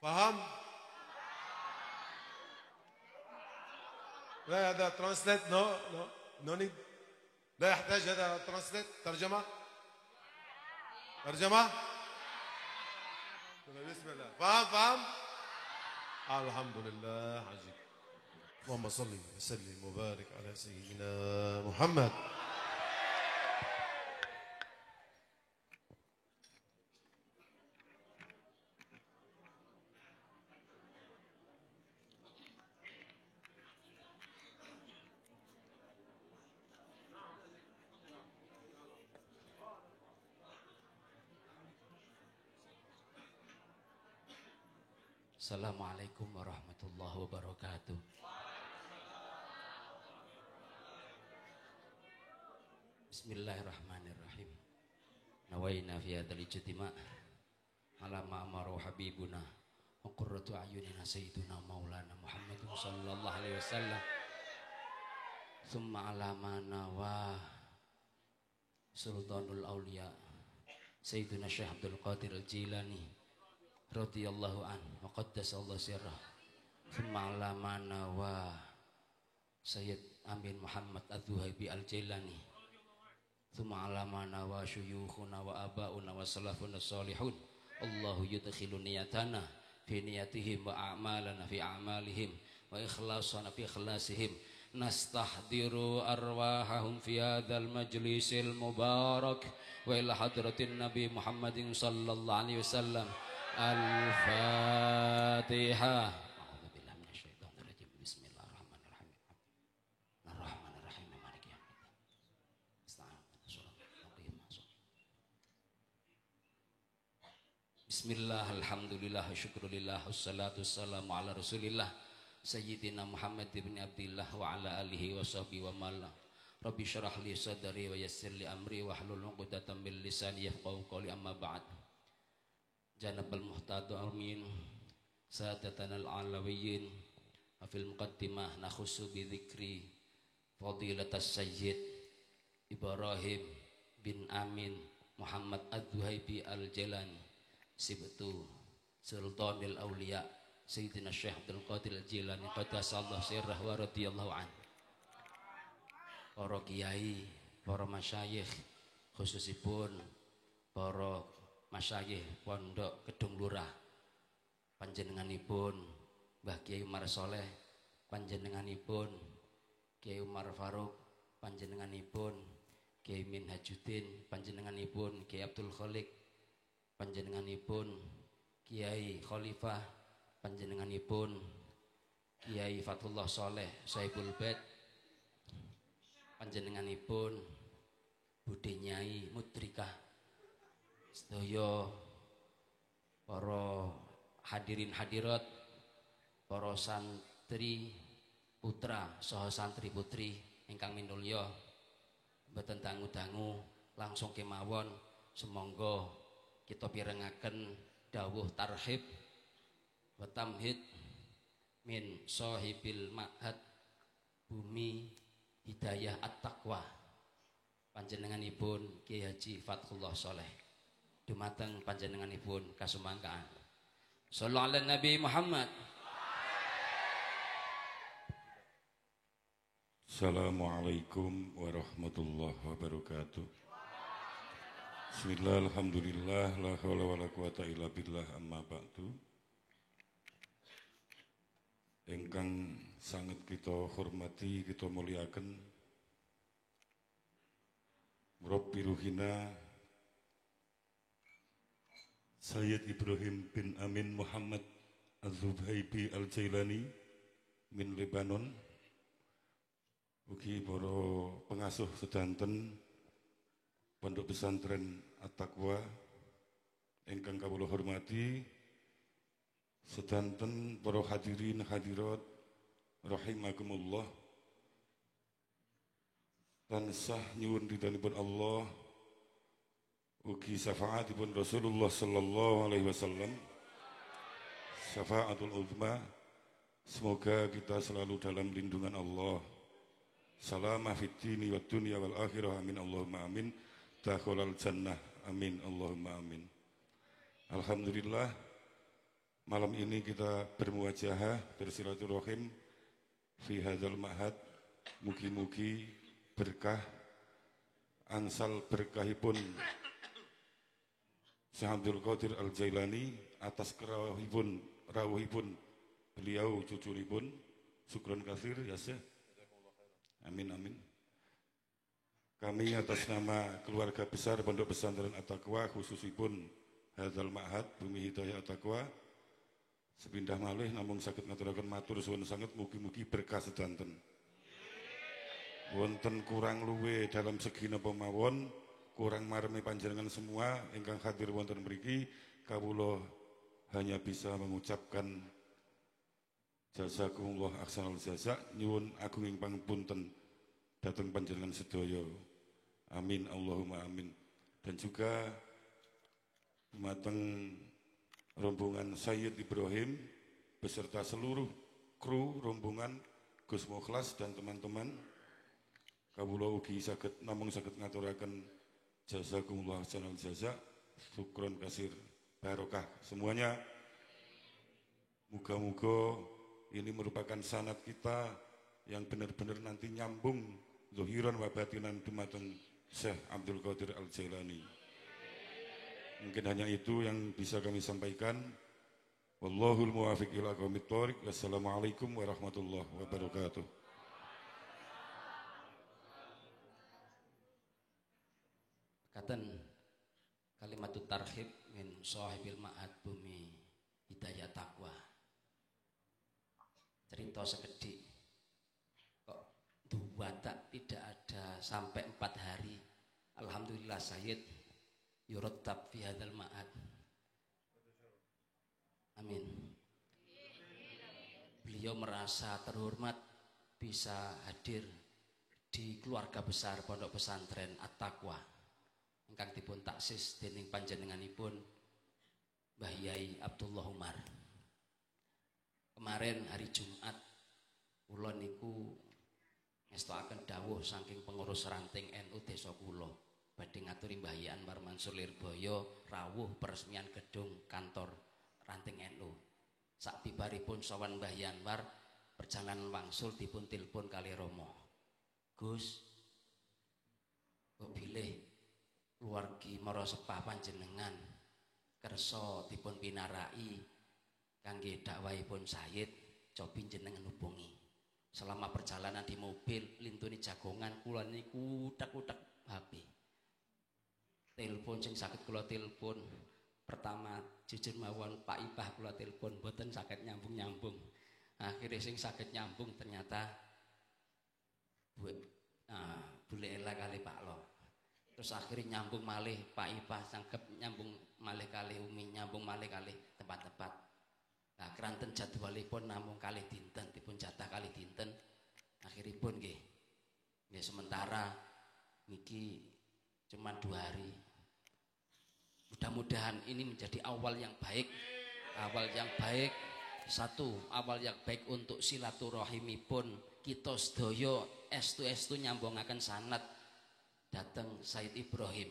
فهم؟ لا هذا ترانسليت نو نيد. لا يحتاج هذا ترانسليت ترجمة. بسم الله. فهم؟ الحمد لله. عجيب. اللهم صل وسلم وبارك على سيدنا محمد. Assalamualaikum warahmatullahi wabarakatuh. Bismillahirrahmanirrahim. Nawaina fi hadzal ijtima' ala ma amara habibuna wa qurratu a'yunina sayyiduna maulana Muhammadin sallallahu alaihi wasallam. Tsumma ala ma nawa sultanul auliya sayyiduna Syekh Abdul Qadir Al-Jilani radhiyallahu an wa qaddasallahu sirrah. Tsumma ala ma nawa Sayyid Amin Muhammad Adz-Dzuhaibi Al-Jailani. Tsumma ala ma nawa syuyukhuna wa abauna wa salafuna shalihun. Allahu yudkhilu niyatana fi niyatihim wa a'malana fi a'malihim wa ikhlasana fi ikhlasihim. Nastahdiru arwahahum fi hadzal majlisil mubarak wa ila hadratin Nabi Muhammadin sallallahu alaihi wasallam. Al-Fatihah. A'udzubillahi minasyaitonir rajim. Bismillahirrahmanirrahim. Ar-Rahmanir-Rahim. Maliki yaumiddin. Bismillah, alhamdulillah, syukrulillah, wassalatu wassalamu ala rasulillah Sayyidina Muhammad ibn Abdillah wa ala alihi wa sahbihi wa mala. Rabbi syarah li sadri wa yassir li amri wa hlul 'uqdatam min lisani yafqahu qawli, amma ba'd. Janabal muhtadu amin sadatanal alawiyyin fil muqaddimah nakhusu bi dzikri fadilatas sayyid Ibrahim bin Amin Muhammad Adz-Dzuhaibi Al-Jailani sibtu sultanil auliya sayyidina Syekh Abdul Qadir Al-Jilani qaddasallahu sirrah wa radhiyallahu an. Para kiai, para masyayikh, khususipun para masyayikh pondok Kedung Lurah, panjenenganipun Mbah Kiai Umar Soleh, panjenenganipun Kiai Umar Faruk, panjenenganipun Kiai Minhajuddin, panjenenganipun Kiai Abdul Khalik, panjenenganipun Kiai Khalifah, panjenenganipun Kiai Fatullah Soleh Saibul Bait, panjenenganipun Budhe Nyai Mudrikah, sedaya para hadirin hadirat, para santri putra saha santri putri ingkang minulya, mboten dangu-dangu langsung kemawon sumangga kita pirengaken dawuh tarhib wa tamhid min sahibil ma'had Bumi Hidayah At-Taqwa, panjenenganipun Kiai Haji Fathullah Soleh. Dumateng panjenenganipun kasumangkaan. Shallallahu ala Nabi Muhammad. Assalamualaikum warahmatullahi wabarakatuh. Bismillah, alhamdulillah, la haula wala quwata illa billah, amma ba'du. Ingkang sangat kita hormati, kita muliakan Rabbi Ruhina Sayyid Ibrahim bin Amin Muhammad Adz-Dzuhaibi Al-Jailani min Lebanon. Ugi para pengasuh sedanten Pondok Pesantren At-Taqwa ingkang kawula hormati, sedanten para hadirin hadirat rahimakumullah. Tansah nyuwun ridhanipun Allah, ugi syafaatipun Rasulullah sallallahu alaihi wasallam, syafaatul uzma. Semoga kita selalu dalam lindungan Allah, salamah fid dini wad dunya wal akhirah, amin Allahumma amin. Dakhulal jannah, amin Allahumma amin. Alhamdulillah, malam ini kita bermuajahah bersilaturahim fi hadzal ma'had. Mugi-mugi berkah angsal berkahipun Syekh Abdul Qadir Al-Jailani atas rawuhipun beliau cucuripun. Syukron katsir ya Syekh. Amin amin. Kami atas nama keluarga besar Pondok Pesantren At-Taqwa khususipun hadzal ma'had Bumi Hidayah At-Taqwa sepindah malih namung saged ngaturaken matur suwun sanget mugi-mugi berkah sedanten. Wonten kurang luwe dalam segi napa mawon, kurang marmi panjenengan semua ingkang hadir wonten mriki, kawula hanya bisa mengucapkan jazakumullah ahsanal jazak, nyuwun agunging pangapunten dhateng panjenengan sedaya. Amin Allahumma amin. Dan juga dumateng rombongan Sayyid Ibrahim beserta seluruh kru rombongan Gus Mukhlas dan teman-teman, kawula ugi namung saged ngaturaken jazakumullah ahsanal jazak, syukron kasir, barokah semuanya. Moga-moga ini merupakan sanad kita yang benar-benar nanti nyambung zuhiran wa batinan dumateng Syekh Abdul Qadir Al-Jailani. Mungkin hanya itu yang bisa kami sampaikan. Wallahul muwafiq ila aqwamit thoriq. Wassalamualaikum warahmatullahi wabarakatuh. Katen kalimatut tarhib min sahibil ma'had Bumi Hidayah Taqwa. Cerita sekedik kok dua tak tidak ada sampai 4 hari. Alhamdulillah Sayyid yurattab fi hadzal ma'had. Amin. Beliau merasa terhormat bisa hadir di keluarga besar Pondok Pesantren At-Taqwa ingkang dipun taksis dening panjenenganipun Mbah Yai Abdullah Umar. Kemarin hari Jumat kula niku ngestokaken dawuh saking pengurus ranting NU Desa kula badhe ngaturi Mbah Yai Anwar Mansur Lirboyo rawuh peresmian gedung kantor ranting NU. Sakbibaripun sowan Mbah Yai Anwar perjalanan wangsul dipun tilpun kali Romo. Gus, kok bilih keluargi mara sepah panjenengan kersa dipun pinarai kangge dakwahipun Sayyid, cobi jenengan hubungi. Selama perjalanan di mobil lintuni jagongan kula niku utak-utak HP. Telepon sing saged kula telepon pertama jujur mawon Pak Ibah kula telepon mboten saged nyambung-nyambung. Akhirnya sing saged nyambung ternyata Bule Ela kali Pak Lo. Terus akhirnya nyambung malih Pak Ibah sangkep nyambung malih kali Umi, nyambung malih kali tempat-tempat. Nah, keranten jadwalipun namung kalih dinten, dipun jatah kalih dinten. Akhiripun nggih. Nggih sementara niki cuma 2 hari. Mudah-mudahan ini menjadi awal yang baik. Awal yang baik. Satu, awal yang baik untuk silaturahimipun kita sedaya estu-estu nyambungaken sanad dateng Sayyid Ibrahim.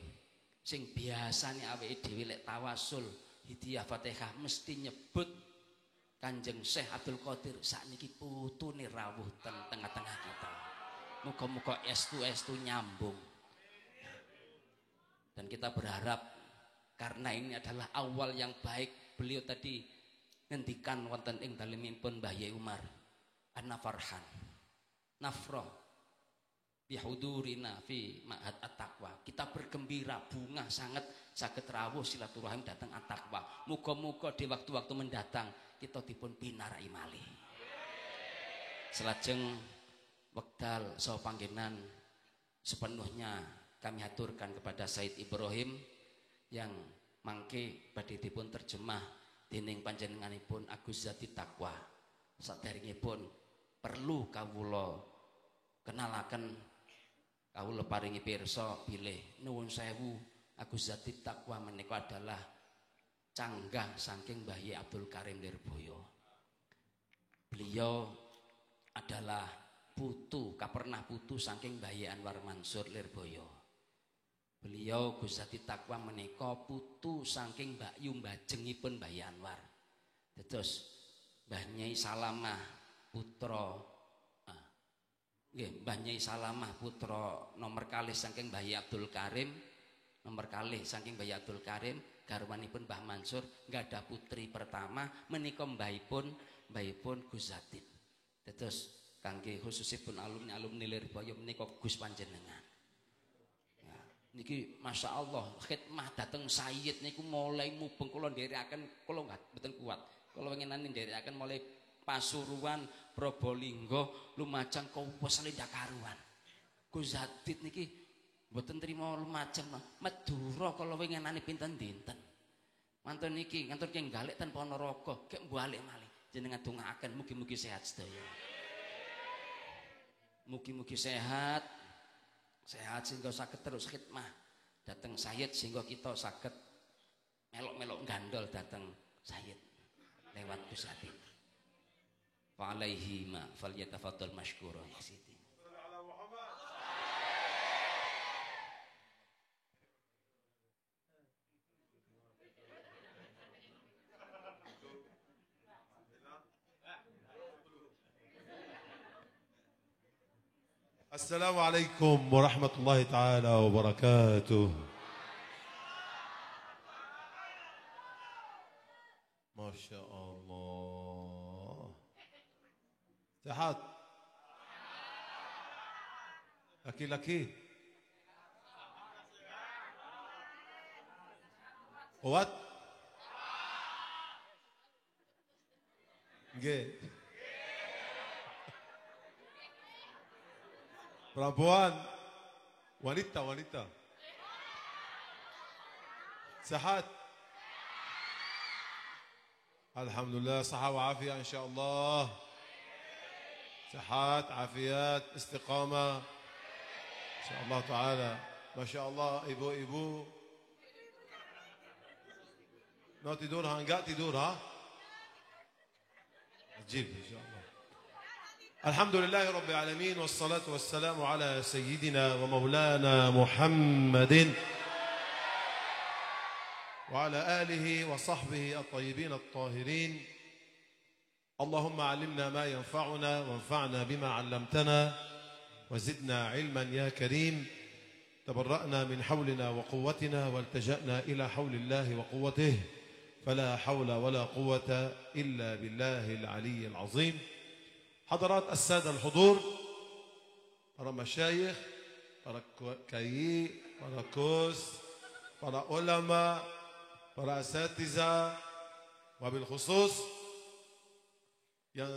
Sing biasane awake dhewe lek tawasul Hidayah Fatihah mesti nyebut Kanjeng Syekh Abdul Qadir, sakniki putune rawuh teng tengah-tengah kita. Muga-muga estu-estu nyambung. Dan kita berharap karena ini adalah awal yang baik, beliau tadi ngendikan wonten ing dalemipun Mbah Yai Umar, ana farhan nafrah bihudurina fi ma'had at-taqwa. Kita bergembira, bunga sangat saged rawuh silaturahim datang at-taqwa. Muga-muga di waktu-waktu mendatang kita dipun pinarai malih. Selajeng wekdal saha panggenan sepenuhnya kami aturkan kepada Sayyid Ibrahim yang mangke badhe dipun terjemah dening panjenenganipun Agus Zati Taqwa. Saderengipun perlu kawula kenalaken, kawula paringi pirsa bilih nuwun sewu Agus Zati Taqwa menika adalah canggah saking Mbah Yai Abdul Karim Lirboyo. Beliau adalah putu, kapernah putu saking Mbah Yai Anwar Mansur Lirboyo. Beliau Gus Zati Taqwa menika putu saking Mbak Yu mbajengipun Mbah Yai Anwar. Terus Mbah Nyai Salamah putra nggih Mbah Nyai Salamah putra nomor kalih saking Mbah Abdul Karim, nomor kalih saking Mbah Abdul Karim garwanipun Mbah Mansur nggada putri pertama menika mbahipun Gus Zatin. Terus kangge khususipun alumni Lirboyo menika Gus panjenengan. Ya, niki Masya Allah khidmah dateng Sayyid niku mulai mubeng kula nderekaken kula mboten kuat. Kula wenginane nderekaken mulai Pasuruan, Probolinggo, Lumajang Kabupaten Karuan. Gus Zatin niki mboten trima Lumajang, Madura kala winginane pinten dinten. Mantun niki ngantur ki galek ten Ponorogo, gek balik malih. Jenengan dongaaken mugi-mugi sehat sedaya. Mugi-mugi sehat sehingga saged terus khidmah dateng Sayyid sehingga kita saged melok-melok gandol dateng Sayyid lewat Gus Zatin. Wa alaihi ma falyatafaddal masykura ya Siti. السلام عليكم ورحمة الله تعالى وبركاته. ما شاء الله. تحت laki-laki what nggih perempuan wanita sehat alhamdulillah صحة وعافية إن شاء الله صحات عافيات استقامة إن شاء الله تعالى ما شاء الله ibu no tidur enggak tidur عجيب إن شاء الله الحمد لله رب العالمين والصلاة والسلام على سيدنا ومولانا محمد وعلى آله وصحبه الطيبين الطاهرين اللهم علمنا ما ينفعنا وانفعنا بما علمتنا وزدنا علما يا كريم تبرأنا من حولنا وقوتنا والتجأنا إلى حول الله وقوته فلا حول ولا قوة إلا بالله العلي العظيم. حضرات السادة الحضور، para مشايخ، para kiai, para kus, para ulama, para asatiza, wabil-khusus yang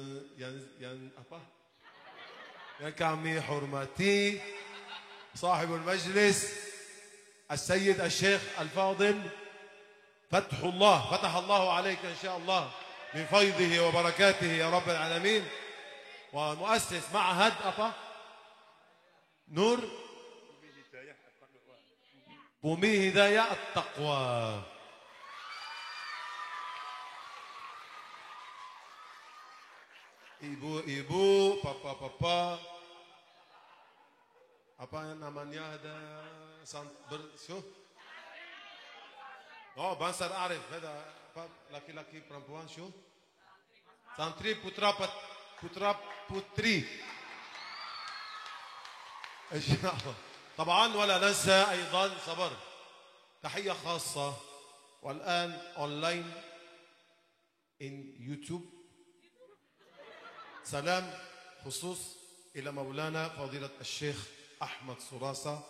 kami hormati صاحب المجلس السيد الشيخ الفاضل فتح الله عليك إن شاء الله من فيضه وبركاته يا رب العالمين ومؤسس معهد نور بومي هداية التقوى. Ibu, papa, apa yang namanya ada Bansar Arif, ada apa laki-laki perempuan santri putra putri. إن شاء الله. طبعا ولا ننسى أيضا صبر تحية خاصة والآن أونلاين in YouTube سلام خصوص إلى مولانا فضيلة الشيخ أحمد صراسة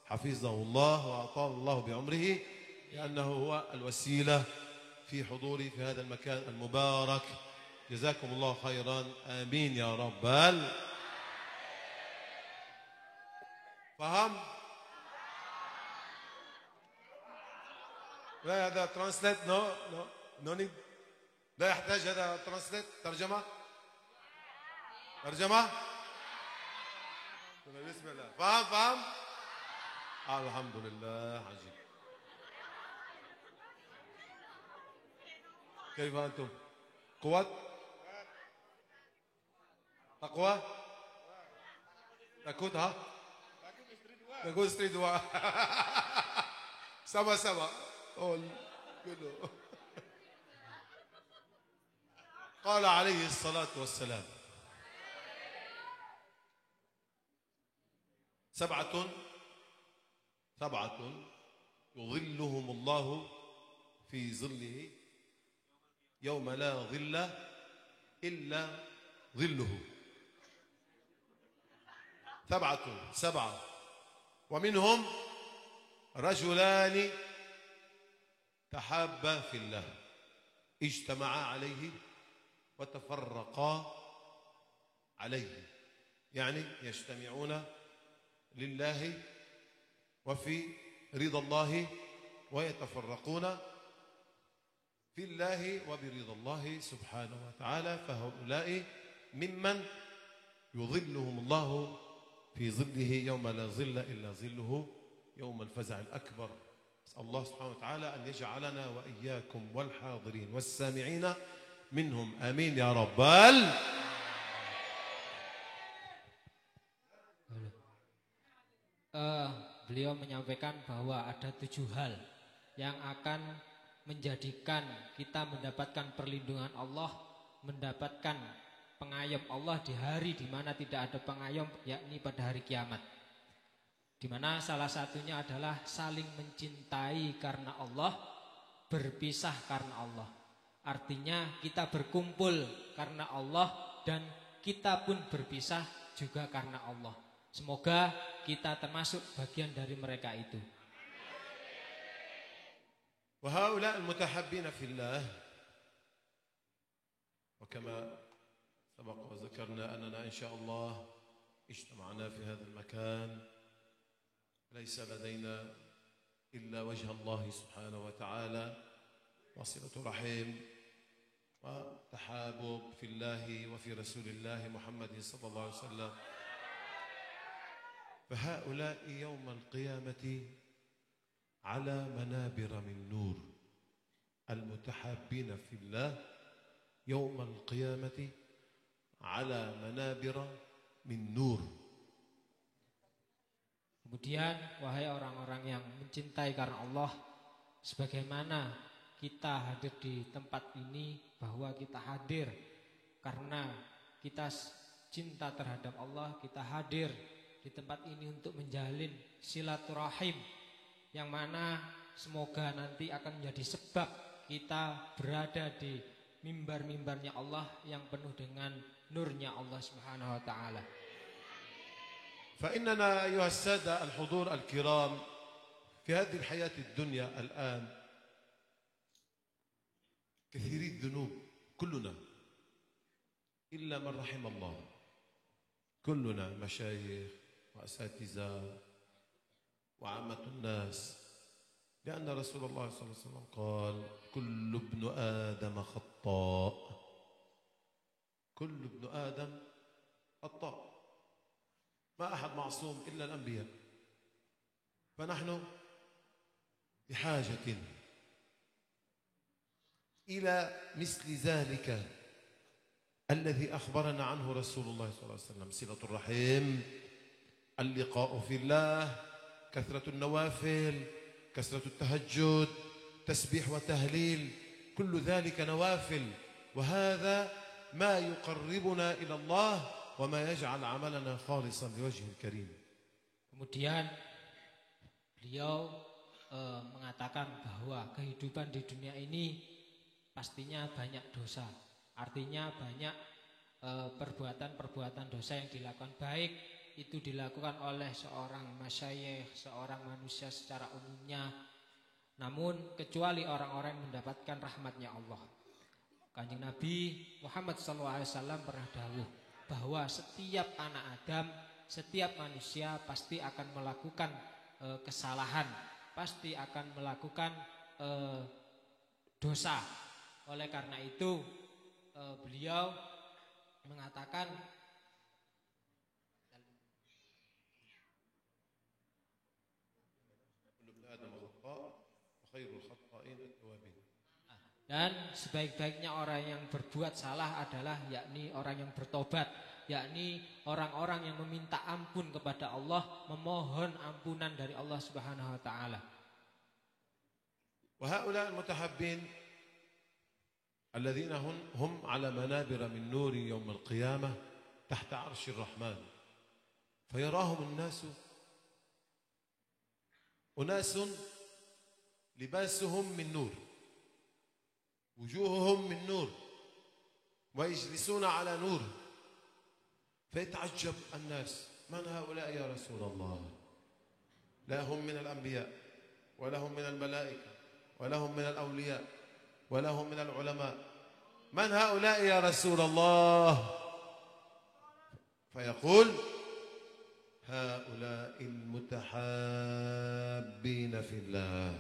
حفظه الله وأطال الله بعمره لأنه هو الوسيلة في حضوري في هذا المكان المبارك. جزاكم الله خيرا آمين يا رب. فهم؟ لا هذا ترانسليت نو نيد لا يحتاج هذا ترانسليت ترجمة بسم الله. فهم الحمد لله. عجيب. كيف أنتم؟ قوة تقوى takut takut istri dua sama-sama. Oh gitu. قال عليه الصلاة والسلام: سبعة يظلهم الله في ظله يوم لا ظل إلا ظله. سبعة ومنهم رجلان تحابا في الله اجتمعا عليه وتفرقا عليه، يعني يجتمعون لله وفي رضا الله ويتفرقون في الله وبرضا الله سبحانه وتعالى، فهؤلاء ممن يظلهم الله في ظله يوم لا ظل إلا ظله يوم الفزع الأكبر. أسأل الله سبحانه وتعالى أن يجعلنا وإياكم والحاضرين والسامعين منهم، آمين يا رب. Beliau menyampaikan bahwa ada 7 hal yang akan menjadikan kita mendapatkan perlindungan Allah, mendapatkan pengayom Allah di hari di mana tidak ada pengayom, yakni pada hari kiamat. Di mana salah satunya adalah saling mencintai karena Allah, berpisah karena Allah. Artinya kita berkumpul karena Allah dan kita pun berpisah juga karena Allah. Semoga kita termasuk bagian dari mereka itu. وهؤلاء المتحبين في الله، وكما سبق وذكرنا أننا إن شاء الله اجتمعنا في هذا المكان ليس لدينا إلا وجه الله سبحانه وتعالى وصلة رحم وتحابب في الله وفي رسول الله محمد صلى الله عليه وسلم. فهؤلاء يوم القيامة على منابر من نور، المتحابين في الله يوم القيامة على منابر من نور. Kemudian wahai orang-orang yang mencintai karena Allah, sebagaimana kita hadir di tempat ini, bahwa kita hadir karena kita cinta terhadap Allah, kita hadir di tempat ini untuk menjalin silaturahim, yang mana semoga nanti akan menjadi sebab kita berada di mimbar-mimbarnya Allah yang penuh dengan nurnya Allah Subhanahu wa taala. فإننا أيها السادة الحضور الكرام في هذه الحياة الدنيا الآن كثيري الذنوب كلنا إلا من رحم الله، كلنا مشايخ وأساتذة وعامة الناس، لأن رسول الله صلى الله عليه وسلم قال: كل ابن آدم خطاء، كل ابن آدم خطاء، ما أحد معصوم إلا الأنبياء. فنحن بحاجة إلى مثل ذلك الذي أخبرنا عنه رسول الله صلى الله عليه وسلم: صلة الرحم، اللقاء في الله، كثرة النوافل، كثرة التهجد، تسبيح وتهليل، كل ذلك نوافل، وهذا ما يقربنا إلى الله وما يجعل عملنا خالصا لوجه الكريم. Kemudian beliau mengatakan bahwa kehidupan di dunia ini pastinya banyak dosa. Artinya banyak perbuatan-perbuatan dosa yang dilakukan, baik itu dilakukan oleh seorang masyayikh, seorang manusia secara umumnya, namun kecuali orang-orang yang mendapatkan rahmatnya Allah. Kanjeng Nabi Muhammad SAW pernah dawuh bahwa setiap anak Adam, setiap manusia pasti akan melakukan kesalahan, pasti akan melakukan dosa. Oleh karena itu beliau mengatakan dan sebaik-baiknya orang yang berbuat salah adalah yakni orang yang bertobat, yakni orang-orang yang meminta ampun kepada Allah, memohon ampunan dari Allah Subhanahu wa taala. وهؤلاء المتحبين الذين هم على منابر من نور يوم القيامة تحت عرش الرحمن، فيراهم الناس أناس لباسهم من نور، وجوههم من نور، ويجلسون على نور، فيتعجب الناس: من هؤلاء يا رسول الله؟ لا هم من الأنبياء ولا هم من الملائكة ولا هم من الأولياء ولا هم من العلماء، من هؤلاء يا رسول الله؟ فيقول: هؤلاء المتحابين في الله.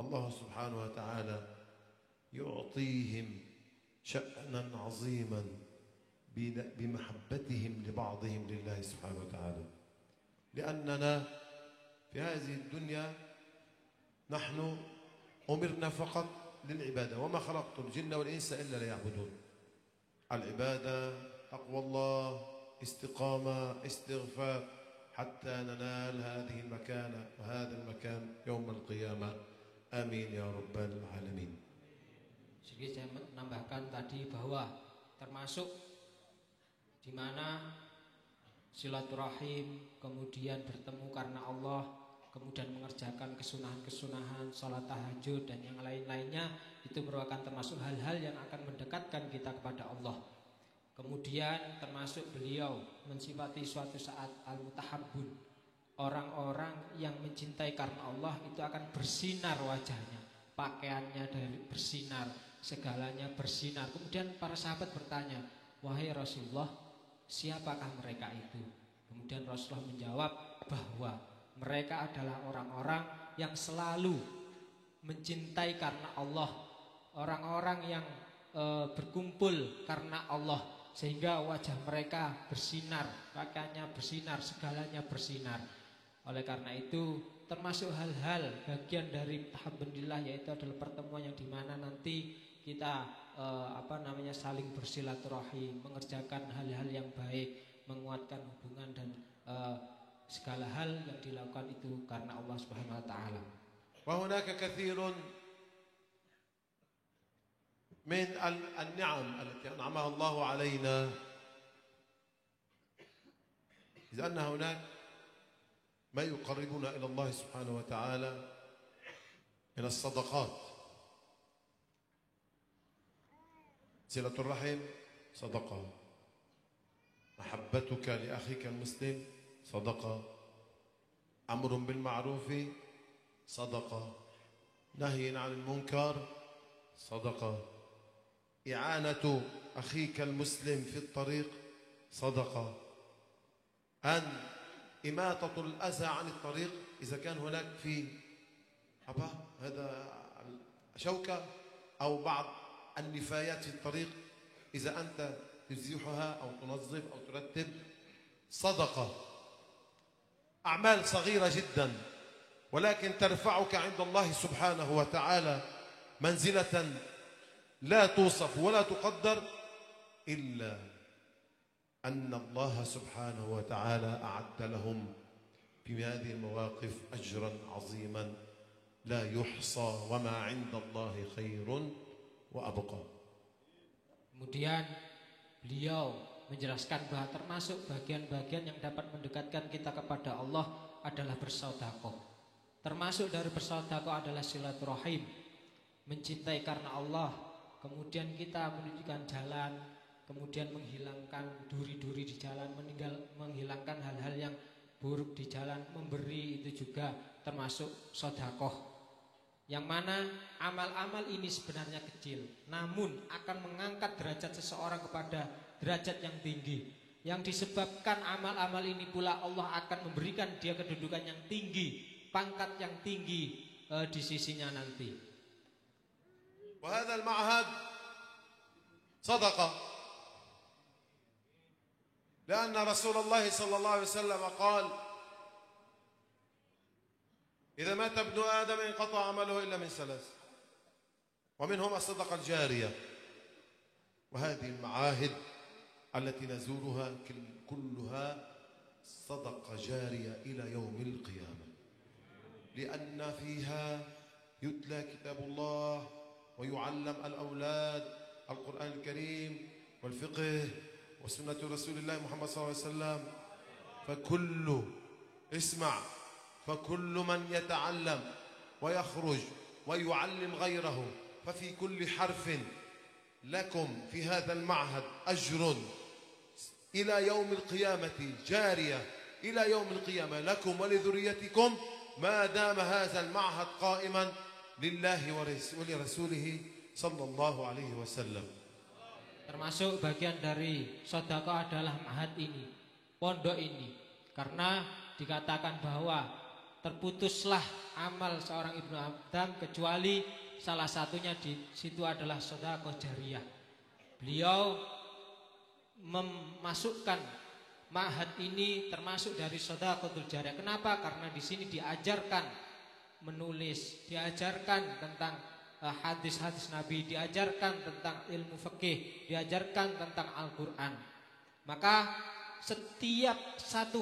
الله سبحانه وتعالى يعطيهم شأنا عظيما بمحبتهم لبعضهم لله سبحانه وتعالى، لأننا في هذه الدنيا نحن أمرنا فقط للعبادة، وما خلقت الجن والإنس إلا ليعبدون. العبادة، تقوى الله، استقامة، استغفار، حتى ننال هذه المكانة وهذا المكان يوم القيامة. آمين يا رب العالمين. Sedikit saya menambahkan tadi bahwa termasuk di mana silaturahim, kemudian bertemu karena Allah, kemudian mengerjakan kesunahan-kesunahan, salat tahajud dan yang lain-lainnya, itu merupakan termasuk hal-hal yang akan mendekatkan kita kepada Allah. Kemudian termasuk beliau mensifati suatu saat al-mutahabbun, orang-orang yang mencintai karena Allah itu akan bersinar wajahnya, pakaiannya dari bersinar, segalanya bersinar. Kemudian para sahabat bertanya, wahai Rasulullah, siapakah mereka itu? Kemudian Rasulullah menjawab bahwa mereka adalah orang-orang yang selalu mencintai karena Allah, orang-orang yang berkumpul karena Allah, sehingga wajah mereka bersinar, pakaiannya bersinar, segalanya bersinar. Oleh karena itu termasuk hal-hal bagian dari alhamdulillah, yaitu adalah pertemuan yang dimana nanti kita saling bersilaturahim, mengerjakan hal-hal yang baik, menguatkan hubungan dan segala hal yang dilakukan itu karena Allah Subhanahu wa taala. Wa hunaka katsirun min an-ni'am allati an'amaha Allah 'alaina. إذ أن هناك ما يقربنا إلى الله سبحانه وتعالى من الصدقات. صلة الرحم صدقة، محبتك لأخيك المسلم صدقة، أمر بالمعروف صدقة، نهي عن المنكر صدقة، إعانة أخيك المسلم في الطريق صدقة، أن إماتة الأذى عن الطريق إذا كان هناك في هذا شوكة أو بعض النفايات في الطريق، إذا أنت تزيحها أو تنظف أو ترتب صدقة. أعمال صغيرة جدا ولكن ترفعك عند الله سبحانه وتعالى منزلة لا توصف ولا تقدر، إلا أن الله سبحانه وتعالى أعد لهم في هذه المواقف أجرا عظيما لا يحصى، وما عند الله خير وأبقى. Kemudian beliau menjelaskan bahwa termasuk bagian-bagian yang dapat mendekatkan kita kepada Allah adalah bersedekah. Termasuk dari bersedekah adalah silaturahim, mencintai karena Allah, kemudian kita menunjukkan jalan, kemudian menghilangkan duri-duri di jalan, menghilangkan hal-hal yang buruk di jalan, memberi, itu juga termasuk sedekah. Yang mana amal-amal ini sebenarnya kecil, namun akan mengangkat derajat seseorang kepada derajat yang tinggi. Yang disebabkan amal-amal ini pula Allah akan memberikan dia kedudukan yang tinggi, pangkat yang tinggi di sisinya nanti. Wa hadzal ma'had sadaqah. Karena Rasulullah sallallahu alaihi wasallam قال إذا مات ابن آدم انقطع عمله إلا من ثلاث ومنهم الصدقة الجارية. وهذه المعاهد التي نزورها كلها صدقة جارية إلى يوم القيامة، لأن فيها يتلى كتاب الله ويعلم الأولاد القرآن الكريم والفقه وسنة رسول الله محمد صلى الله عليه وسلم. فكل من يتعلم ويخرج ويعلم غيره ففي كل حرف لكم في هذا المعهد أجر إلى يوم القيامة جارية إلى يوم القيامة لكم ولذريتكم ما دام هذا المعهد قائما لله ولرسوله صلى الله عليه وسلم. Termasuk bagian dari sedekah adalah ma'had ini, pondok ini. Karena dikatakan bahwa terputuslah amal seorang Ibnu Adam kecuali salah satunya di situ adalah sedekah jariyah. Beliau memasukkan ma'had ini termasuk dari sedekahul jariyah. Kenapa? Karena di sini diajarkan menulis, diajarkan tentang hadis-hadis Nabi, diajarkan tentang ilmu fikih, diajarkan tentang Al-Quran. Maka setiap satu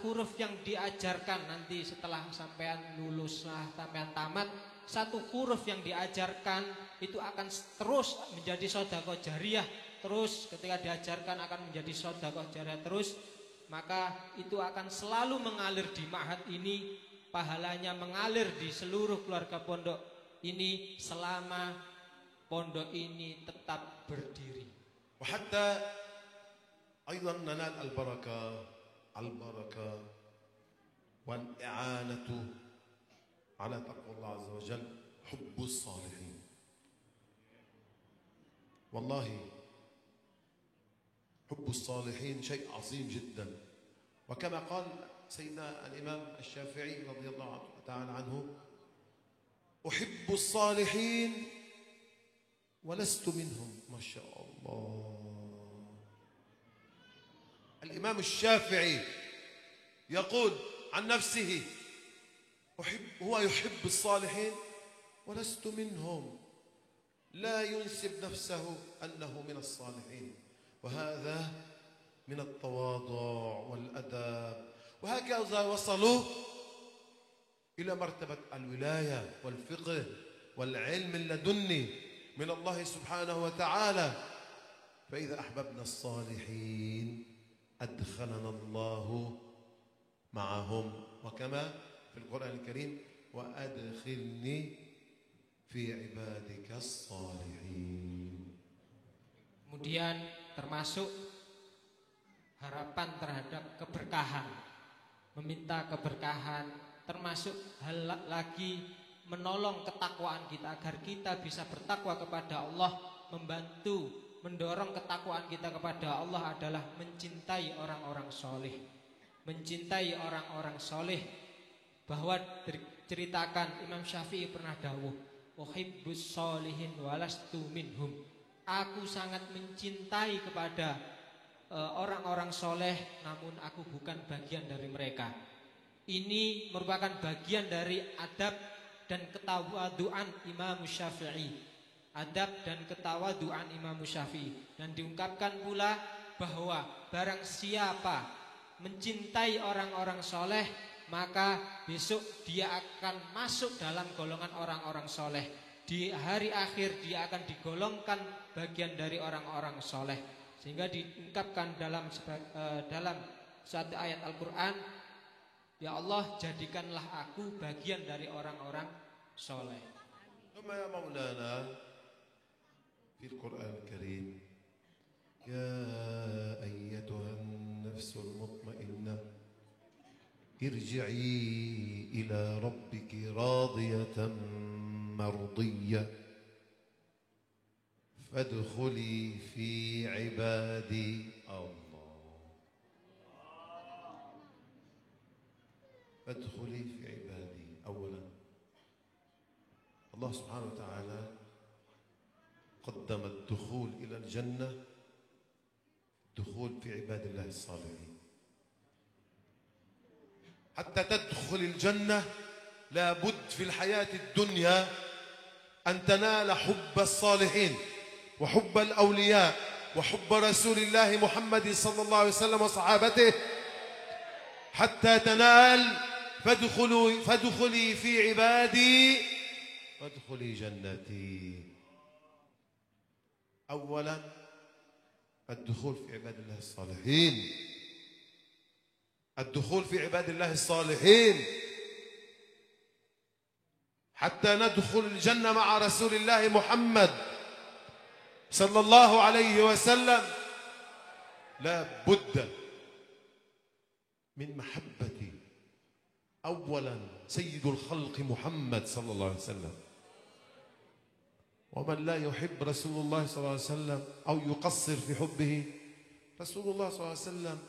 huruf yang diajarkan nanti setelah sampean lulus, sampean tamat, satu huruf yang diajarkan itu akan terus menjadi sedekah jariyah. Terus ketika diajarkan akan menjadi sedekah jariyah terus, maka itu akan selalu mengalir di ma'had ini. Pahalanya mengalir di seluruh keluarga pondok ini selama pondok ini tetap berdiri. وحتى أيضا ننال البركة والإعانة على تقوى الله عز وجل حب الصالحين. والله حب الصالحين شيء عظيم جدا. وكما قال سيدنا الإمام الشافعي رضي الله تعالى عنه أحب الصالحين ولست منهم. ما شاء الله. الإمام الشافعي يقول عن نفسه هو يحب الصالحين ولست منهم، لا ينسب نفسه أنه من الصالحين، وهذا من التواضع والأدب. وهكذا وصلوا إلى مرتبة الولاية والفقه والعلم اللدني من الله سبحانه وتعالى. فإذا أحببنا الصالحين أدخلنا الله معهم، وكما في القرآن الكريم وأدخلني في عبادك الصالحين. Kemudian termasuk harapan terhadap keberkahan, meminta keberkahan, termasuk hal lagi menolong ketakwaan kita agar kita bisa bertakwa kepada Allah, membantu mendorong ketakwaan kita kepada Allah adalah mencintai orang-orang soleh. Mencintai orang-orang soleh, bahwa ceritakan Imam Syafi'i pernah dawuh, uhibbus solihin walastu minhum. Aku sangat mencintai kepada orang-orang soleh, namun aku bukan bagian dari mereka. Ini merupakan bagian dari adab dan ketawaduan Imam Syafi'i. Adab dan ketawaduan Imam Syafi'i. Dan diungkapkan pula bahwa barang siapa mencintai orang-orang soleh, maka besok dia akan masuk dalam golongan orang-orang soleh. Di hari akhir dia akan digolongkan bagian dari orang-orang soleh. Sehingga diungkapkan dalam suatu ayat Al-Quran, ya Allah, jadikanlah aku bagian dari orang-orang soleh. Kama ya Maulana fi Al-Quran Al-Karim, ya ayyatuhan nafsul mutmainnah irji'i ila rabbiki radiyatan mardiyah فادخلي في عبادي. فادخلي في عبادي. أولا الله سبحانه وتعالى قدم الدخول إلى الجنة، دخول في عباد الله الصالحين. حتى تدخل الجنة لابد في الحياة الدنيا أن تنال حب الصالحين وحب الأولياء وحب رسول الله محمد صلى الله عليه وسلم وصحابته، حتى تنال فادخلي في عبادي وادخلي جنتي. أولا الدخول في عباد الله الصالحين، الدخول في عباد الله الصالحين حتى ندخل الجنة مع رسول الله محمد صلى الله عليه وسلم. لا بد من محبة أولا سيد الخلق محمد صلى الله عليه وسلم، ومن لا يحب رسول الله صلى الله عليه وسلم أو يقصر في حبه رسول الله صلى الله عليه وسلم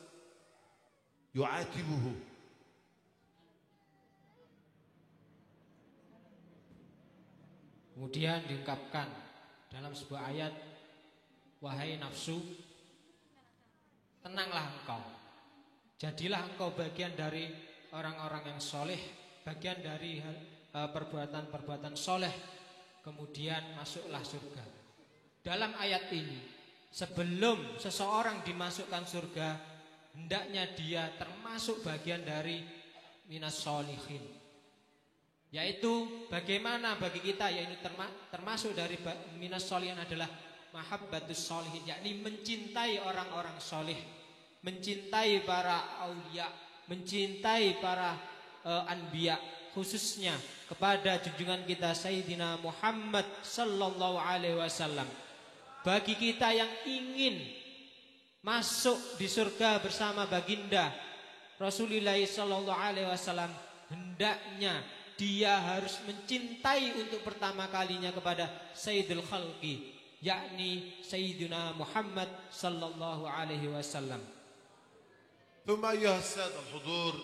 يعاتبه. Kemudian diungkapkan dalam sebuah ayat, wahai nafsu, tenanglah engkau, jadilah engkau bagian dari orang-orang yang soleh, bagian dari perbuatan-perbuatan soleh, kemudian masuklah surga. Dalam ayat ini, sebelum seseorang dimasukkan surga, hendaknya dia termasuk bagian dari minas sholihin, yaitu bagaimana bagi kita, yaitu termasuk dari minas sholihin adalah mahabbatus sholihin, yakni mencintai orang-orang soleh, mencintai para aulia, mencintai para anbiya, khususnya kepada junjungan kita Sayyidina Muhammad sallallahu alaihi wasallam. Bagi kita yang ingin masuk di surga bersama baginda Rasulullah sallallahu alaihi wasallam, hendaknya dia harus mencintai untuk pertama kalinya kepada Sayyidul Khalqi, yakni Sayyidina Muhammad sallallahu alaihi wasallam. ثم أيها السادة الحضور،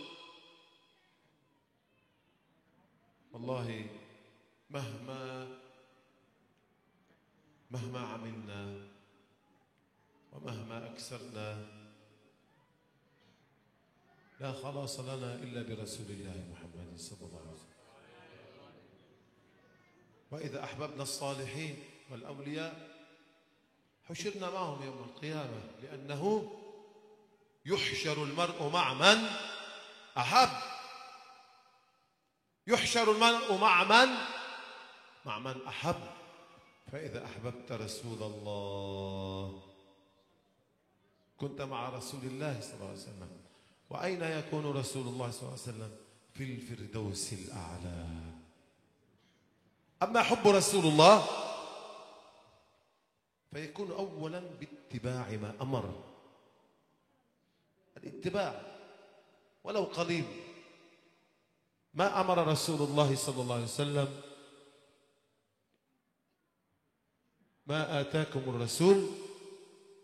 والله مهما عملنا ومهما أكثرنا لا خلاص لنا إلا برسول الله محمد صلى الله عليه وسلم. وإذا أحببنا الصالحين والأولياء حشرنا معهم يوم القيامة، لأنه يحشر المرء مع من أحب، يحشر المرء مع من أحب. فإذا أحببت رسول الله كنت مع رسول الله صلى الله عليه وسلم. وأين يكون رسول الله صلى الله عليه وسلم؟ في الفردوس الأعلى. أما حب رسول الله فيكون أولا باتباع ما أمر، الاتباع ولو قليل. ما أمر رسول الله صلى الله عليه وسلم، ما آتاكم الرسول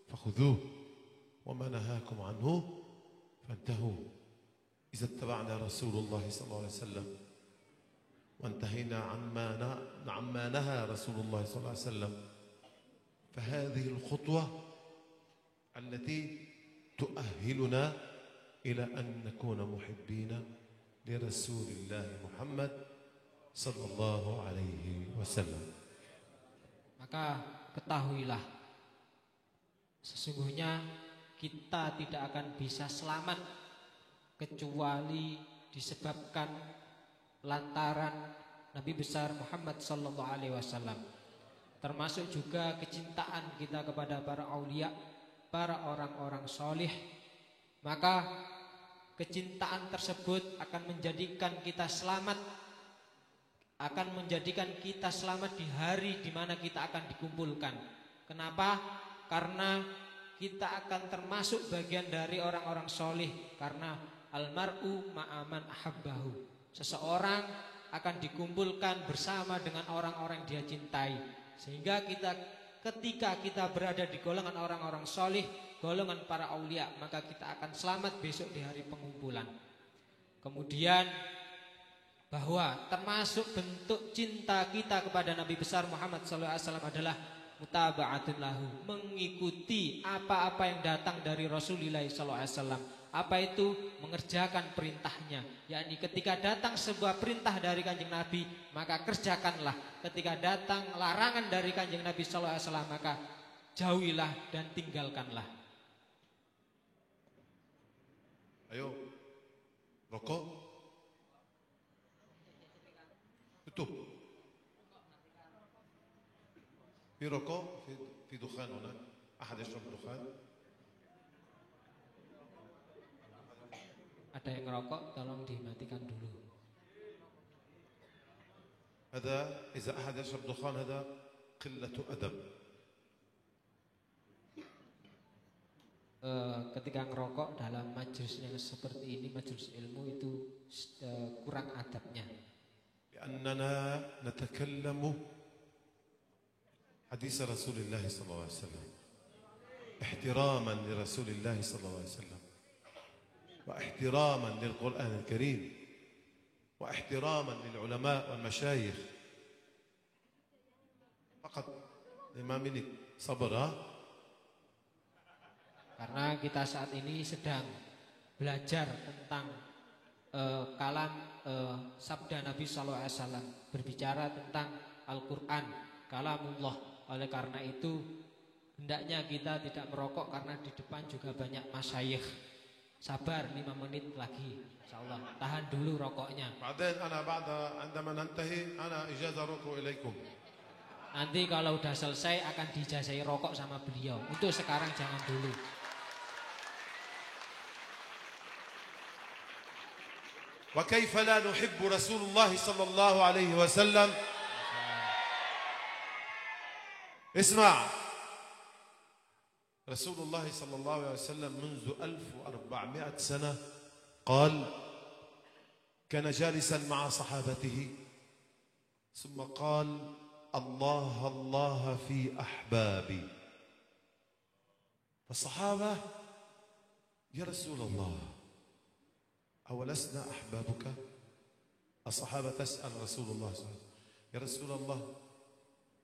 فخذوه وما نهاكم عنه فانتهوا. إذا اتبعنا رسول الله صلى الله عليه وسلم وانتهينا عما نهى رسول الله صلى الله عليه وسلم، فهذه الخطوة التي تؤهلنا إلى أن نكون محبين لرسول الله محمد صلى الله عليه وسلم. Maka ketahuilah, sesungguhnya kita tidak akan bisa selamat kecuali disebabkan lantaran Nabi besar Muhammad sallallahu alaihi wasallam. Termasuk juga kecintaan kita kepada para aulia, para orang-orang soleh. Maka kecintaan tersebut akan menjadikan kita selamat, akan menjadikan kita selamat di hari di mana kita akan dikumpulkan. Kenapa? Karena kita akan termasuk bagian dari orang-orang soleh. Karena almar'u ma'aman ahabbahu, seseorang akan dikumpulkan bersama dengan orang-orang yang dia cintai. Sehingga ketika kita berada di golongan orang-orang soleh, golongan para aulia, maka kita akan selamat besok di hari pengumpulan. Kemudian bahwa termasuk bentuk cinta kita kepada Nabi besar Muhammad SAW adalah mutaba'atun lahu, mengikuti apa-apa yang datang dari Rasulullah SAW. Apa itu? Mengerjakan perintahnya. Yakni ketika datang sebuah perintah dari Kanjeng Nabi, maka kerjakanlah. Ketika datang larangan dari Kanjeng Nabi SAW, maka jauhilah dan tinggalkanlah. Ayo, rokok tutup. في ركوع في دخان هناك أحد يشرب دخان Ada yang ngerokok, tolong dimatikan dulu. هذا إذا أحد يشرب دخان هذا قلة أدب. Ketika ngerokok dalam majelis yang seperti ini, majelis ilmu itu kurang adabnya. لأننا نتكلم حديث رسول الله صلى الله عليه وسلم احتراما لرسول الله صلى الله عليه وسلم واحتراما للقرآن الكريم واحتراما للعلماء والمشايخ. فقط 5 menit صبر. Karena kita saat ini sedang belajar tentang kalam sabda Nabi Sallallahu Alaihi Wasallam, berbicara tentang Al-Quran, kalamullah. Oleh karena itu hendaknya kita tidak merokok karena di depan juga banyak masyayikh. Sabar 5 menit lagi, insyaallah. Tahan dulu rokoknya. بعدين أنا بعد عندما ننتهي أنا إجازة ركوع إليكم. Nanti kalau udah selesai akan diijazahi rokok sama beliau. Untuk sekarang jangan dulu. وكيف لا نحب رسول الله صلى الله عليه وسلم. اسمع، رسول الله صلى الله عليه وسلم منذ 1400 سنة قال كان جالسا مع صحابته ثم قال الله الله في أحبابي. فالصحابة يا رسول الله أولسنا أحبابك؟ الصحابة تسأل رسول الله صلى الله عليه وسلم يا رسول الله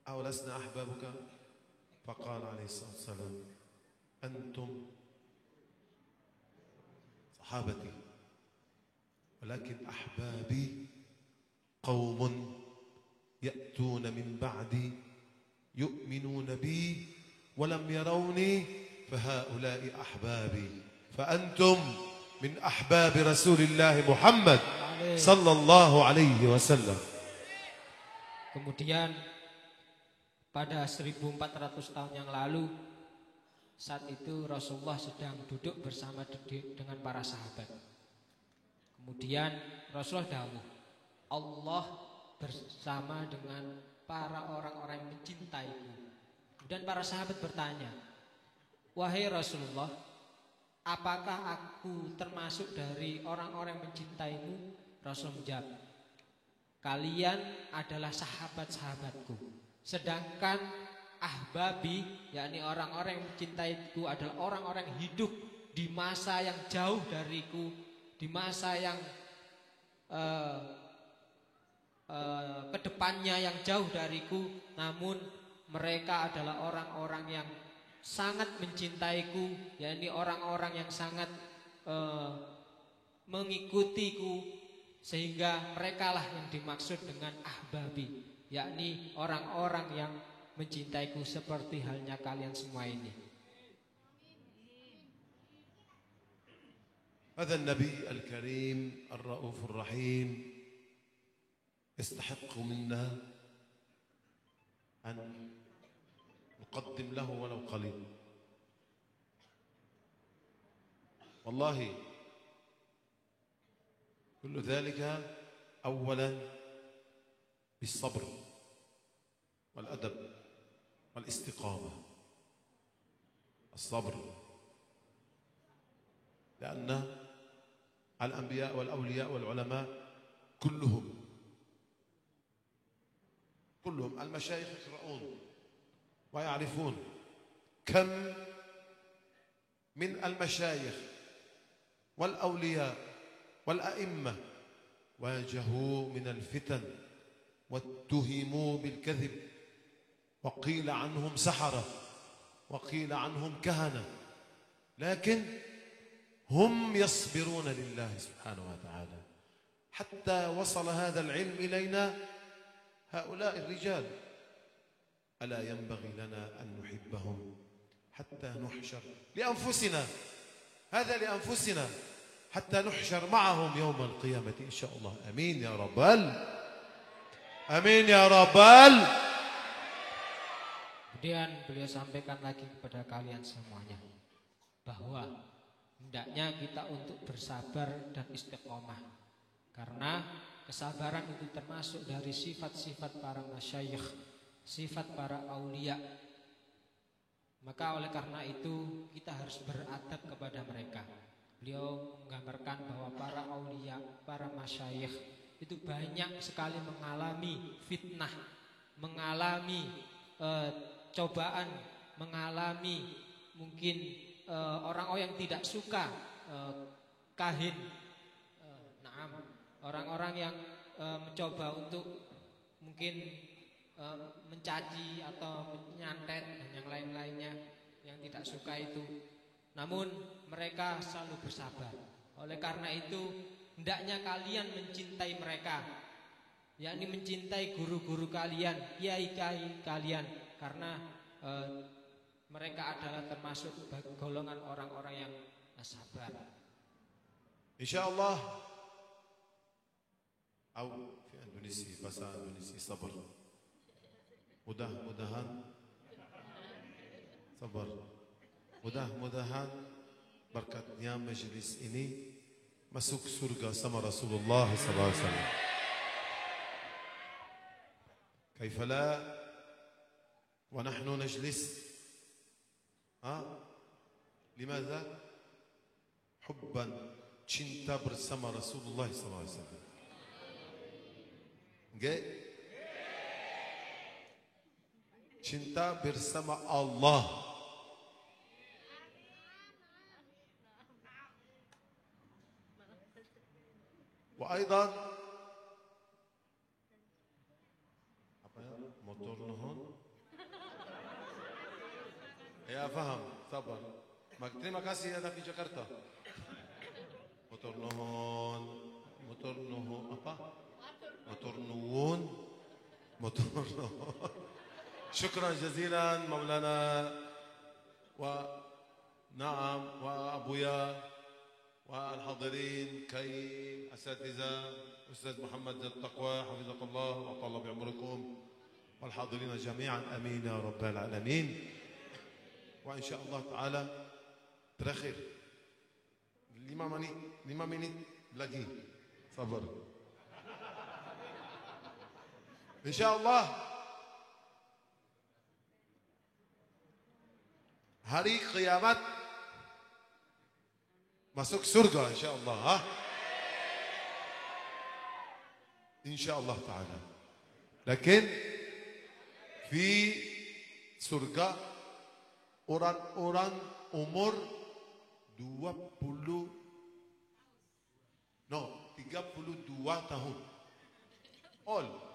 أولسنا أحبابك؟ فقال عليه الصلاة والسلام أنتم صحابتي ولكن أحبابي قوم يأتون من بعدي يؤمنون بي ولم يروني فهؤلاء أحبابي فأنتم من أحباب رسول الله محمد صلى الله عليه وسلم. Kemudian pada 1400 tahun yang lalu, saat itu Rasulullah sedang duduk bersama dengan para sahabat. Kemudian Rasulullah dawuh, Allah bersama dengan para orang-orang yang mencintaiku. Dan para sahabat bertanya, wahai Rasulullah, apakah aku termasuk dari orang-orang yang mencintaimu? Rasul menjawab, kalian adalah sahabat-sahabatku. Sedangkan ahbabi, yakni orang-orang yang mencintaiku adalah orang-orang yang hidup di masa yang jauh dariku, di masa yang kedepannya yang jauh dariku, namun mereka adalah orang-orang yang sangat mencintaiku, yakni orang-orang yang sangat mengikutiku, sehingga merekalah yang dimaksud dengan ahbabi, yakni orang-orang yang mencintaiku seperti halnya kalian semua ini. هذا النبي الكريم الرؤوف الرحيم يستحق منا أن نقدم له ولو قليل. والله كل ذلك أولا بالصبر والأدب والاستقامة. الصبر، لأن الأنبياء والأولياء والعلماء كلهم المشايخ يقرؤون ويعرفون كم من المشايخ والأولياء والأئمة واجهوا من الفتن واتهموا بالكذب وقيل عنهم سحرة وقيل عنهم كهنة، لكن هم يصبرون لله سبحانه وتعالى حتى وصل هذا العلم إلينا. هؤلاء الرجال ألا ينبغي لنا أن نحبهم حتى نحشر لأنفسنا، هذا لأنفسنا حتى نحشر معهم يوم القيامة إن شاء الله. أمين يا رب آمين يا رب Kemudian beliau sampaikan lagi kepada kalian semuanya bahwa hendaknya kita untuk bersabar dan istiqomah, karena kesabaran itu termasuk dari sifat-sifat para masyayikh, sifat para aulia. Maka oleh karena itu kita harus beradab kepada mereka. Beliau menggambarkan bahwa para aulia, para masyayikh itu banyak sekali mengalami fitnah, mengalami cobaan, mengalami mungkin orang-orang yang tidak suka kahin, orang-orang yang mencoba untuk mungkin mencaci atau menyantet dan yang lain-lainnya yang tidak suka itu. Namun mereka selalu bersabar. Oleh karena itu hendaknya kalian mencintai mereka, yakni mencintai guru-guru kalian, kiai-kiai kalian, karena mereka adalah termasuk golongan orang-orang yang sabar. Insyaallah atau di Indonesia, bahasa Indonesia sabar. Mudah-mudahan sabar. Mudah-mudahan berkatnya majlis ini masuk surga sama Rasulullah sallallahu alaihi wasallam. كيف لا ونحن نجلس لماذا حبا cinta bersama Rasulullah sallallahu alaihi wasallam. Enggak? Cinta bersama Allah. وأيضا apa ya? Motor nuhun. Ya faham, sabar. Terima kasih ada di Jakarta. Motor nuhun apa? Motor nuhun. شكرا جزيلا مولانا ونعم وأبويا والحاضرين كي أساتذة أستاذ محمد التقوى حفظك الله وأطال بعمركم والحاضرين جميعا أمين يا رب العالمين. وإن شاء الله تعالى تراخير 5 menit lagi sabar. إن شاء الله hari kiamat masuk surga insyaallah. Insyaallah taala. Lakin di surga orang-orang umur 32 tahun. All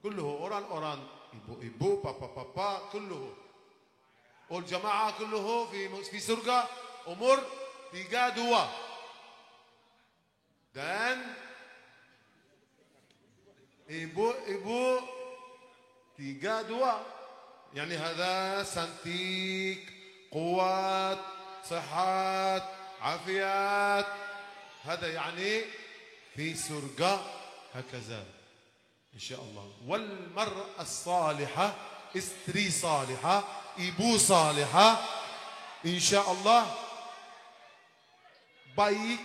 كله orang-orang ibu-ibu, papa-papa, كله والجماعة كله في surga umur 32 dan ibu-ibu 32 يعني هذا سنتيك قوات صحات عافيات هذا يعني في surga هكذا إن شاء الله. والمرأة الصالحة istri salihah, ibu salihah, insyaallah baik.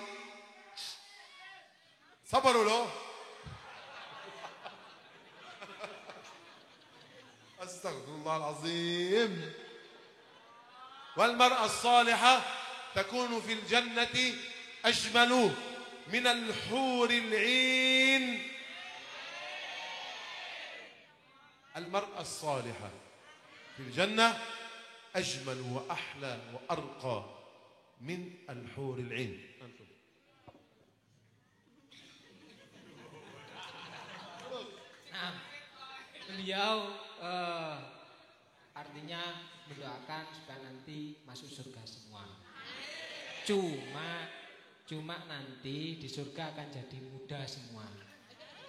Sabar dulu. Astaghfirullah al-azim. والمرأة الصالحة تكون في الجنة أجمل من الحور العين. المرأة الصالحة في الجنة أجمل وأحلى وأرقى من الحور العين. أنتم beliau artinya mendoakan supaya nanti masuk surga semua. Cuma nanti di surga akan jadi muda semua.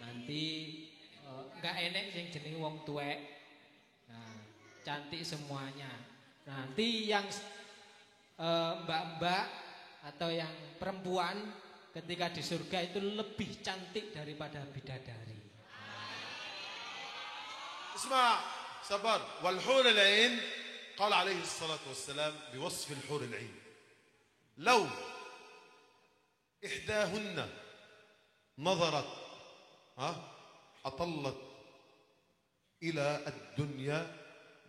Nanti enggak enek sing jenenge wong tuwek. Nah, cantik semuanya. Nanti yang mbak-mbak atau yang perempuan ketika di surga itu lebih cantik daripada bidadari. اسمع صبر. والحور العين قال عليه الصلاة والسلام بوصف الحور العين: لو إحداهن نظرت أطلت إلى الدنيا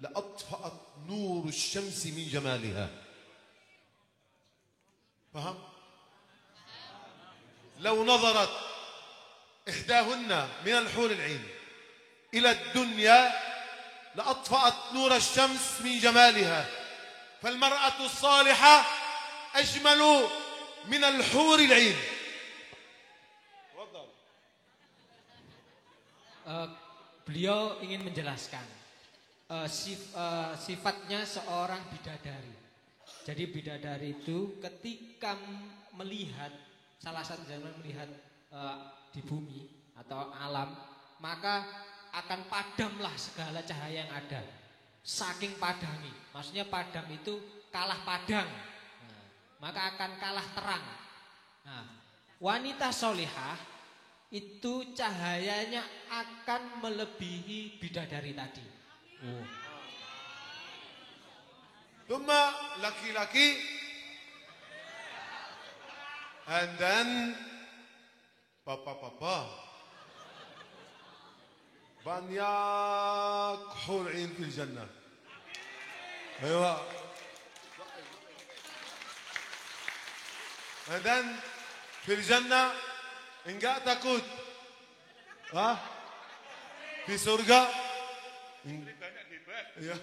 لأطفأت نور الشمس من جمالها. فهم؟ لو نظرت إحداهن من الحور العين إلى الدنيا لأطفأت نور الشمس من جمالها. فالمرأة الصالحة أجمل من الحور العين. Beliau ingin menjelaskan sifatnya seorang bidadari. Jadi bidadari itu ketika melihat, salah satu jalan melihat di bumi atau alam, maka akan padamlah segala cahaya yang ada. Saking padangi, maksudnya padam itu kalah padang, maka akan kalah terang. Nah, wanita solihah itu cahayanya akan melebihi bidadari tadi. Thumma laki-laki, and then papa banyak hur ain fil jannah. Aywa. And then fil jannah enggak takut. Di surga ya.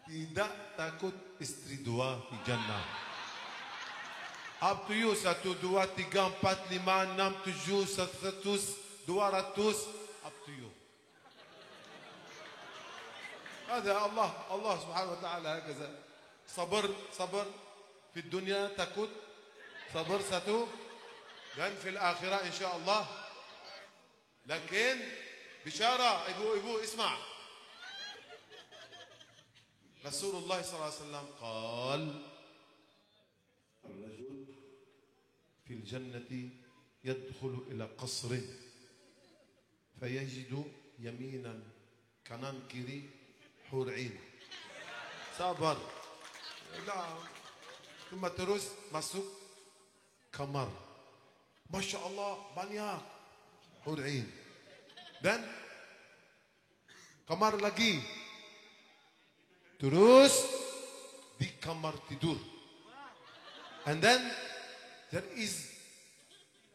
Tidak takut istri dua di jannah. Up to you, 1, 2, 3, 4, 5, 6, 7, 100, 200. Up to you. هذا الله سبحانه وتعالى هكذا. صبر في الدنيا تكت صبر satu, dan fil akhirah insyaallah. Lakin bisyara ibu-ibu isma'. Rasulullah sallallahu alaihi wasallam قال الرجل في الجنة يدخل إلى قصر فيجد يمينا kanan kiri hur ain. Sabar. Cuma terus masuk kamar. Masya Allah banyak hur ain. Dan kamar lagi. Terus di kamar tidur. And then there is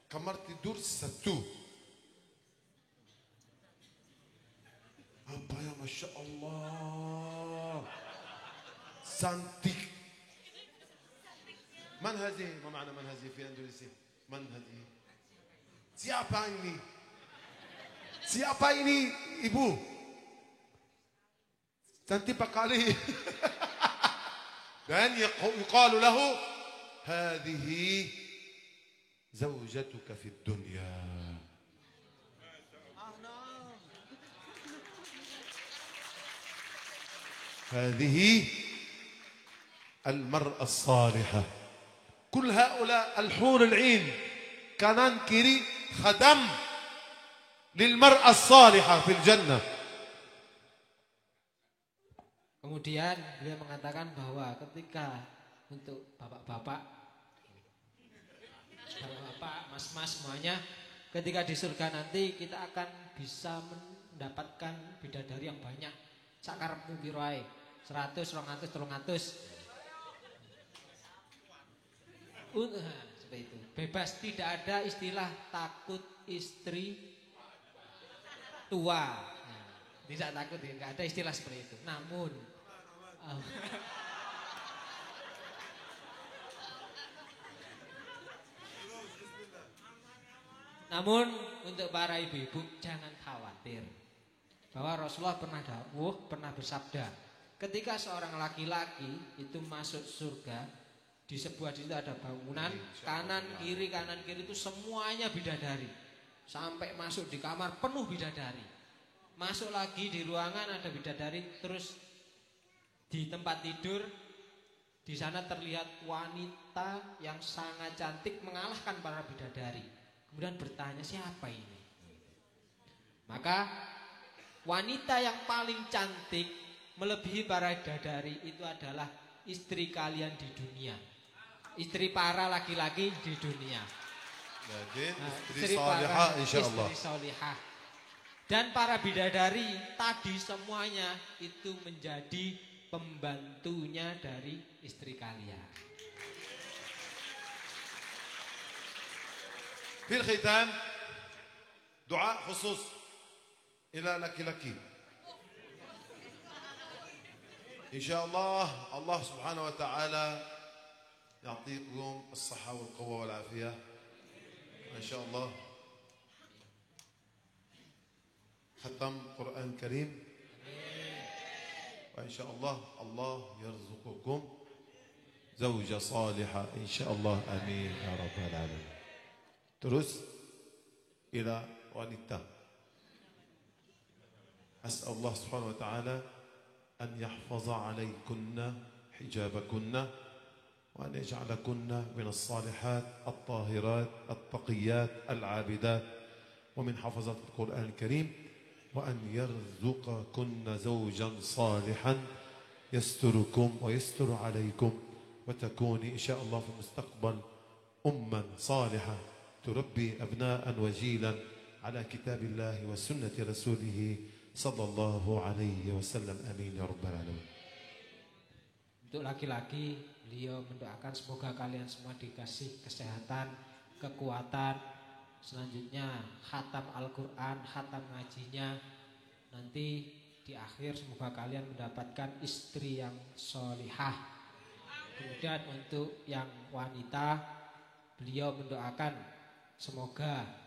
kamar tidur satu. Apa ya, Masya Allah. Cantik. Man hadhi? Ma ma'na man hadhi fi Indonesia? Man hadhi? Siapa ini? Siapa ini, ibu? Cantik sekali. Dan yuqalu lahu hadhihi zawjatuka fi dunya. هذه المرأة الصالحة. كل هؤلاء الحور العين kanan kiri khadam للمرأة الصالحة في الجنة. Kemudian beliau mengatakan bahwa ketika untuk bapak-bapak, mas-mas semuanya, ketika di surga nanti kita akan bisa mendapatkan bidadari yang banyak. Sakarepmu piro ae? 100, 200, 300. Seperti itu. Bebas, tidak ada istilah takut istri tua. Tidak takut, tidak ada istilah seperti itu. Namun untuk para ibu-ibu jangan khawatir, bahwa Rasulullah pernah bersabda, ketika seorang laki-laki itu masuk surga, di sebuah situ ada bangunan, kanan kiri itu semuanya bidadari. Sampai masuk di kamar penuh bidadari. Masuk lagi di ruangan ada bidadari, terus di tempat tidur di sana terlihat wanita yang sangat cantik mengalahkan para bidadari. Kemudian bertanya, siapa ini? Maka wanita yang paling cantik melebihi para bidadari itu adalah istri kalian di dunia. Istri para laki-laki di dunia. Jadi Istri salihah insyaallah. Istri salihah. Dan para bidadari tadi semuanya itu menjadi pembantunya dari istri kalian. في الختام دعاء خصوص إلى لك إن شاء الله. الله سبحانه وتعالى يعطيكم الصحة والقوة والعافية إن شاء الله. ختم قرآن كريم وإن شاء الله الله يرزقكم زوجة صالحة إن شاء الله. آمين يا رب العالمين. Terus إلى wanita. أسأل الله سبحانه وتعالى أن يحفظ عليكن حجابكن وأن يجعلكن من الصالحات الطاهرات التقيات العابدات ومن حفظة القرآن الكريم وأن يرزقكن زوجا صالحا يستركم ويستر عليكم وتكوني إن شاء الله في المستقبل أما صالحة تربي أبناء وجيلا على كتاب الله وسنة رسوله صلى الله عليه وسلم. آمين يا رب العالمين. Untuk laki-laki, beliau mendoakan semoga kalian semua dikasih kesehatan, kekuatan. Selanjutnya khatam Al-Quran, khatam ngajinya. Nanti di akhir semoga kalian mendapatkan istri yang solihah. Kemudian untuk yang wanita, beliau mendoakan semoga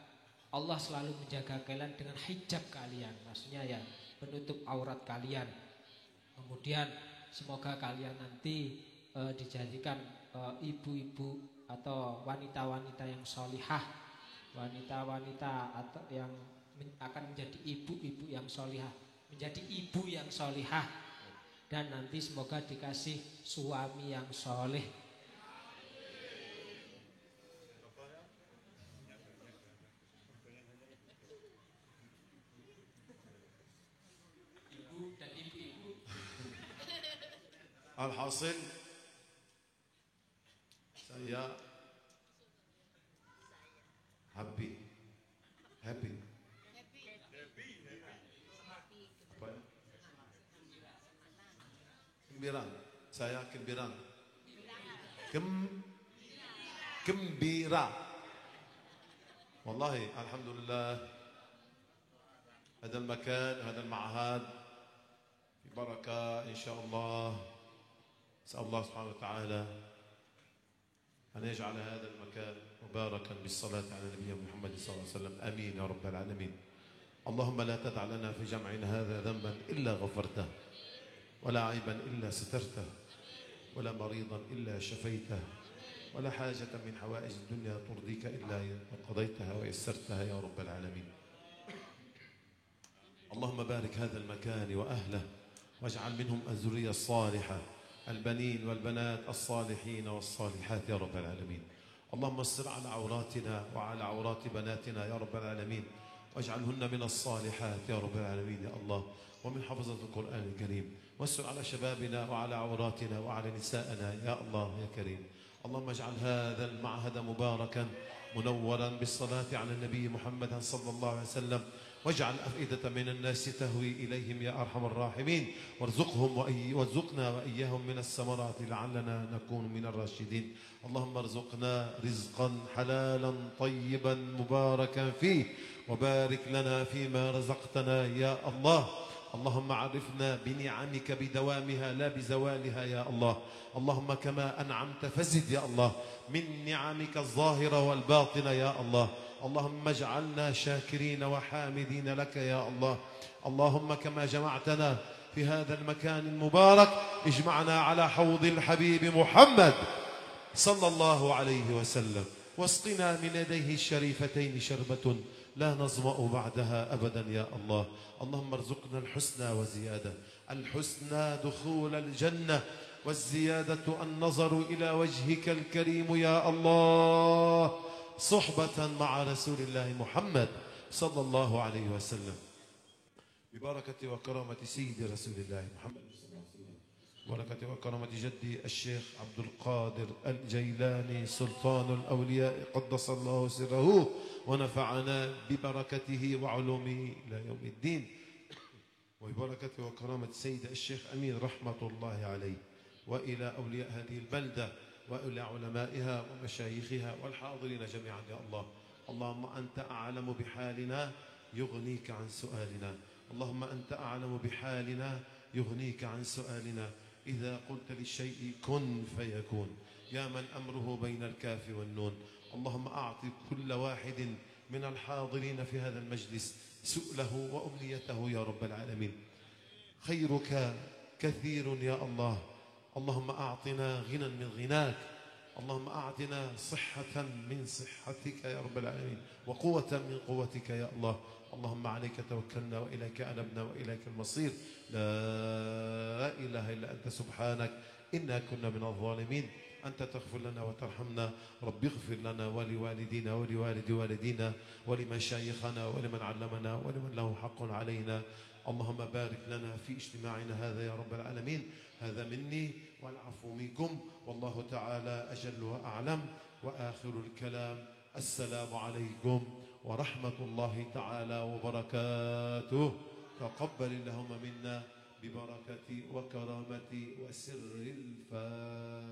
Allah selalu menjaga kalian dengan hijab kalian. Maksudnya ya penutup aurat kalian. Kemudian semoga kalian nanti dijadikan ibu-ibu atau wanita-wanita yang solihah. Wanita-wanita atau yang akan menjadi ibu-ibu yang solihah. Menjadi ibu yang solihah. Dan nanti semoga dikasih suami yang soleh. Alhasil saya happy. Apa ya? Gembira. Saya gembira. Gembira. والله الحمد لله هذا المكان هذا المعهد في بركة إن شاء الله. أسأل الله سبحانه وتعالى أن يجعل هذا المكان مباركا بالصلاة على نبينا محمد صلى الله عليه وسلم. آمين يا رب العالمين. اللهم لا تدع لنا في جمعنا هذا ذنبا إلا غفرته ولا عيبا إلا سترته ولا مريضا إلا شفيته ولا حاجة من حوائج الدنيا ترضيك إلا قضيتها ويسرتها يا رب العالمين. اللهم بارك هذا المكان وأهله واجعل منهم الذرية الصالحة البنين والبنات الصالحين والصالحات يا رب العالمين. اللهم استر على عوراتنا وعلى عورات بناتنا يا رب العالمين واجعلهن من الصالحات يا رب العالمين يا الله ومن حفظة القرآن الكريم واستر على شبابنا وعلى عوراتنا وعلى نسائنا يا الله يا كريم. اللهم اجعل هذا المعهد مباركا منورا بالصلاة على النبي محمد صلى الله عليه وسلم واجعل أفئدة من الناس تهوي إليهم يا أرحم الراحمين وارزقنا وإياهم من الثمرات لعلنا نكون من الراشدين. اللهم ارزقنا رزقا حلالا طيبا مباركا فيه وبارك لنا فيما رزقتنا يا الله. اللهم عرفنا بنعمك بدوامها لا بزوالها يا الله. اللهم كما أنعمت فزد يا الله من نعمك الظاهرة والباطنة يا الله. اللهم اجعلنا شاكرين وحامدين لك يا الله. اللهم كما جمعتنا في هذا المكان المبارك اجمعنا على حوض الحبيب محمد صلى الله عليه وسلم واسقنا من يديه الشريفتين شربة لا نظمأ بعدها أبدا يا الله. اللهم ارزقنا الحسنى وزيادة الحسنى دخول الجنة والزيادة النظر إلى وجهك الكريم يا الله صحبة مع رسول الله محمد صلى الله عليه وسلم. ببركة وكرامة سيد رسول الله محمد صلى الله عليه وسلم، بركة وكرامة جدي الشيخ عبد القادر الجيلاني سلطان الأولياء قدس الله سره ونفعنا ببركته وعلومه إلى يوم الدين، وببركة وكرامة سيد الشيخ أمين رحمة الله عليه، وإلى أولياء هذه البلدة وإلى علمائها ومشايخها والحاضرين جميعا يا الله. اللهم أنت أعلم بحالنا يغنيك عن سؤالنا، اللهم أنت أعلم بحالنا يغنيك عن سؤالنا. إذا قلت للشيء كن فيكون، يا من أمره بين الكاف والنون. اللهم أعط كل واحد من الحاضرين في هذا المجلس سؤله وأمنيته يا رب العالمين. خيرك كثير يا الله. اللهم أعطنا غنى من غناك، اللهم أعطنا صحة من صحتك يا رب العالمين، وقوة من قوتك يا الله. اللهم عليك توكلنا وإليك أنبنا وإليك المصير. لا إله إلا أنت سبحانك إنا كنا من الظالمين. أنت تغفر لنا وترحمنا. رب اغفر لنا ولوالدينا ولوالد والدينا ولمشايخنا ولمن علمنا ولمن له حق علينا. اللهم بارك لنا في اجتماعنا هذا يا رب العالمين. هذا مني والعفو منكم، والله تعالى أجل وأعلم. وآخر الكلام السلام عليكم ورحمة الله تعالى وبركاته. تقبل اللهم منا ببركة وكرامة وسر الفاتحة.